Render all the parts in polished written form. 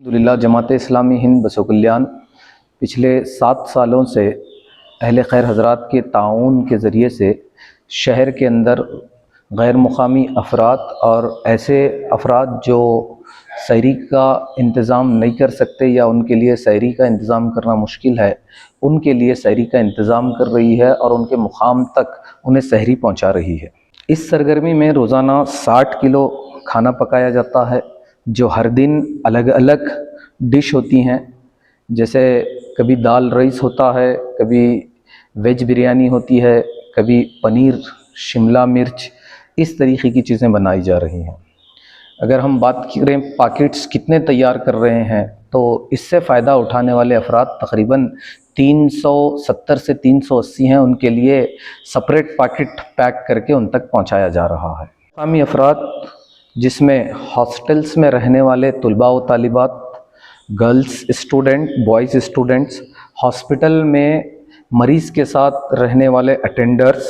الحمدللہ جماعت اسلامی ہند بسو کلیان پچھلے 7 سالوں سے اہل خیر حضرات کے تعاون کے ذریعے سے شہر کے اندر غیر مقامی افراد اور ایسے افراد جو سحری کا انتظام نہیں کر سکتے یا ان کے لیے سحری کا انتظام کرنا مشکل ہے، ان کے لیے سحری کا انتظام کر رہی ہے اور ان کے مقام تک انہیں سحری پہنچا رہی ہے۔ اس سرگرمی میں روزانہ 60 کلو کھانا پکایا جاتا ہے، جو ہر دن الگ الگ ڈش ہوتی ہیں، جیسے کبھی دال رائس ہوتا ہے، کبھی ویج بریانی ہوتی ہے، کبھی پنیر شملہ مرچ، اس طریقے کی چیزیں بنائی جا رہی ہیں۔ اگر ہم بات کریں پاکٹس کتنے تیار کر رہے ہیں، تو اس سے فائدہ اٹھانے والے افراد تقریباً 370 سے 380 ہیں، ان کے لیے سپریٹ پاکٹ پیک کر کے ان تک پہنچایا جا رہا ہے۔ مقامی افراد جس میں ہاسٹلس میں رہنے والے طلباء و طالبات، girls student, boys students, hospital میں مریض کے ساتھ رہنے والے اٹینڈرز،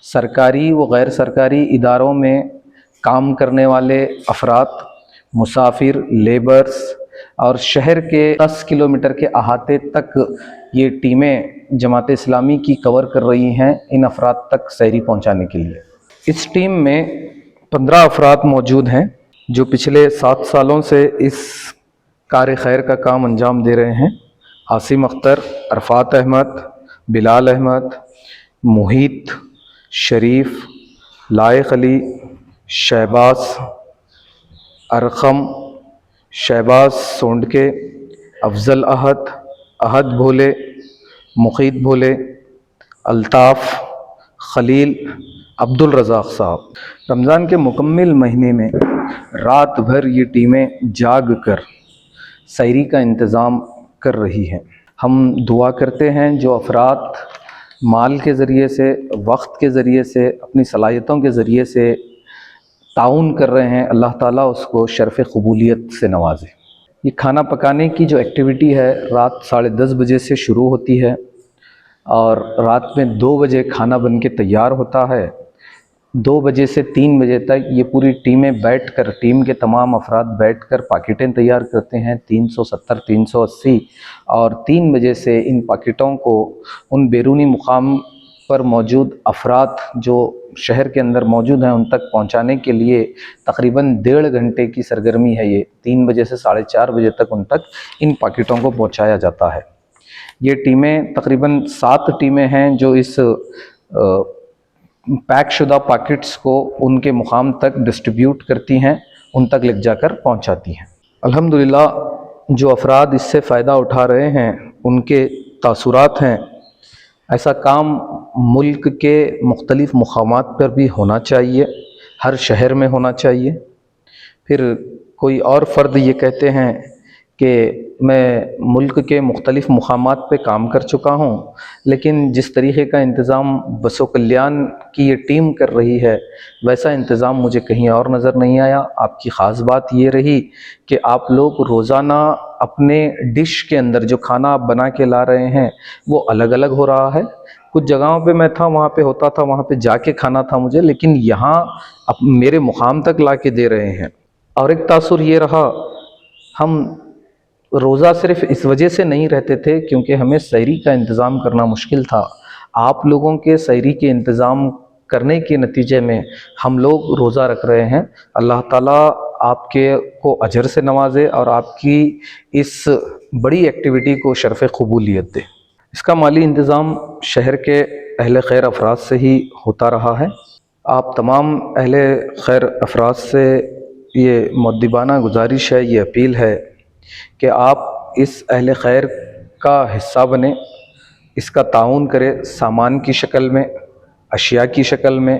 سرکاری و غیر سرکاری اداروں میں کام کرنے والے افراد، مسافر، لیبرز، اور شہر کے 10 کلومیٹر کے احاطے تک یہ ٹیمیں جماعت اسلامی کی کور کر رہی ہیں ان افراد تک سحری پہنچانے کے لیے۔ اس ٹیم میں 15 افراد موجود ہیں جو پچھلے 7 سالوں سے اس کار خیر کا کام انجام دے رہے ہیں۔ عاصم اختر، عرفات احمد، بلال احمد، محیط، شریف، لائق علی، شہباز، ارقم، شہباز سونڈکے، افضل احد، احد بھولے، مقیت بھولے، الطاف، خلیل، عبد الرزاق صاحب۔ رمضان کے مکمل مہینے میں رات بھر یہ ٹیمیں جاگ کر سحری کا انتظام کر رہی ہیں۔ ہم دعا کرتے ہیں جو افراد مال کے ذریعے سے، وقت کے ذریعے سے، اپنی صلاحیتوں کے ذریعے سے تعاون کر رہے ہیں، اللہ تعالیٰ اس کو شرف قبولیت سے نوازے۔ یہ کھانا پکانے کی جو ایکٹیویٹی ہے رات 10:30 بجے سے شروع ہوتی ہے اور رات میں 2 بجے کھانا بن کے تیار ہوتا ہے۔ 2 بجے سے 3 بجے تک یہ پوری ٹیمیں بیٹھ کر، ٹیم کے تمام افراد بیٹھ کر پاکٹیں تیار کرتے ہیں، 370 380، اور 3 بجے سے ان پاکٹوں کو ان بیرونی مقام پر موجود افراد جو شہر کے اندر موجود ہیں ان تک پہنچانے کے لیے تقریباً 1.5 گھنٹے کی سرگرمی ہے۔ یہ 3 بجے سے 4:30 بجے تک ان تک ان پاکٹوں کو پہنچایا جاتا ہے۔ یہ ٹیمیں تقریباً 7 ٹیمیں ہیں جو اس پیک شدہ پاکٹس کو ان کے مقام تک ڈسٹریبیوٹ کرتی ہیں، ان تک لے جا کر پہنچاتی ہیں۔ الحمدللہ جو افراد اس سے فائدہ اٹھا رہے ہیں ان کے تاثرات ہیں، ایسا کام ملک کے مختلف مقامات پر بھی ہونا چاہیے، ہر شہر میں ہونا چاہیے۔ پھر کوئی اور فرد یہ کہتے ہیں کہ میں ملک کے مختلف مقامات پہ کام کر چکا ہوں، لیکن جس طریقے کا انتظام بسو کلیان کی یہ ٹیم کر رہی ہے ویسا انتظام مجھے کہیں اور نظر نہیں آیا۔ آپ کی خاص بات یہ رہی کہ آپ لوگ روزانہ اپنے ڈش کے اندر جو کھانا آپ بنا کے لا رہے ہیں وہ الگ الگ ہو رہا ہے۔ کچھ جگہوں پہ میں تھا، وہاں پہ ہوتا تھا، وہاں پہ جا کے کھانا تھا مجھے، لیکن یہاں میرے مقام تک لا کے دے رہے ہیں۔ اور ایک تاثر یہ رہا، ہم روزہ صرف اس وجہ سے نہیں رہتے تھے کیونکہ ہمیں سحری کا انتظام کرنا مشکل تھا۔ آپ لوگوں کے سحری کے انتظام کرنے کے نتیجے میں ہم لوگ روزہ رکھ رہے ہیں۔ اللہ تعالیٰ آپ کے کو اجر سے نوازے اور آپ کی اس بڑی ایکٹیویٹی کو شرف قبولیت دے۔ اس کا مالی انتظام شہر کے اہل خیر افراد سے ہی ہوتا رہا ہے۔ آپ تمام اہل خیر افراد سے یہ مؤدبانہ گزارش ہے، یہ اپیل ہے کہ آپ اس اہل خیر کا حصہ بنیں، اس کا تعاون کریں، سامان کی شکل میں، اشیاء کی شکل میں،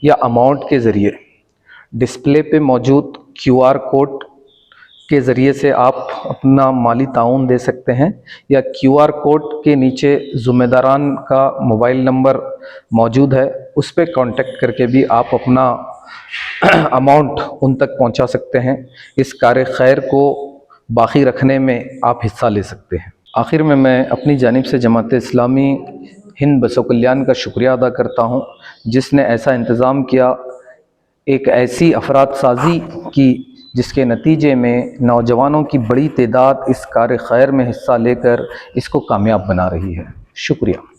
یا اماؤنٹ کے ذریعے۔ ڈسپلے پہ موجود QR کوڈ کے ذریعے سے آپ اپنا مالی تعاون دے سکتے ہیں، یا QR کوڈ کے نیچے ذمہ داران کا موبائل نمبر موجود ہے، اس پہ کانٹیکٹ کر کے بھی آپ اپنا اماؤنٹ ان تک پہنچا سکتے ہیں۔ اس کار خیر کو باقی رکھنے میں آپ حصہ لے سکتے ہیں۔ آخر میں اپنی جانب سے جماعت اسلامی ہند بسو کلیان کا شکریہ ادا کرتا ہوں جس نے ایسا انتظام کیا، ایک ایسی افراد سازی کی جس کے نتیجے میں نوجوانوں کی بڑی تعداد اس کار خیر میں حصہ لے کر اس کو کامیاب بنا رہی ہے۔ شکریہ۔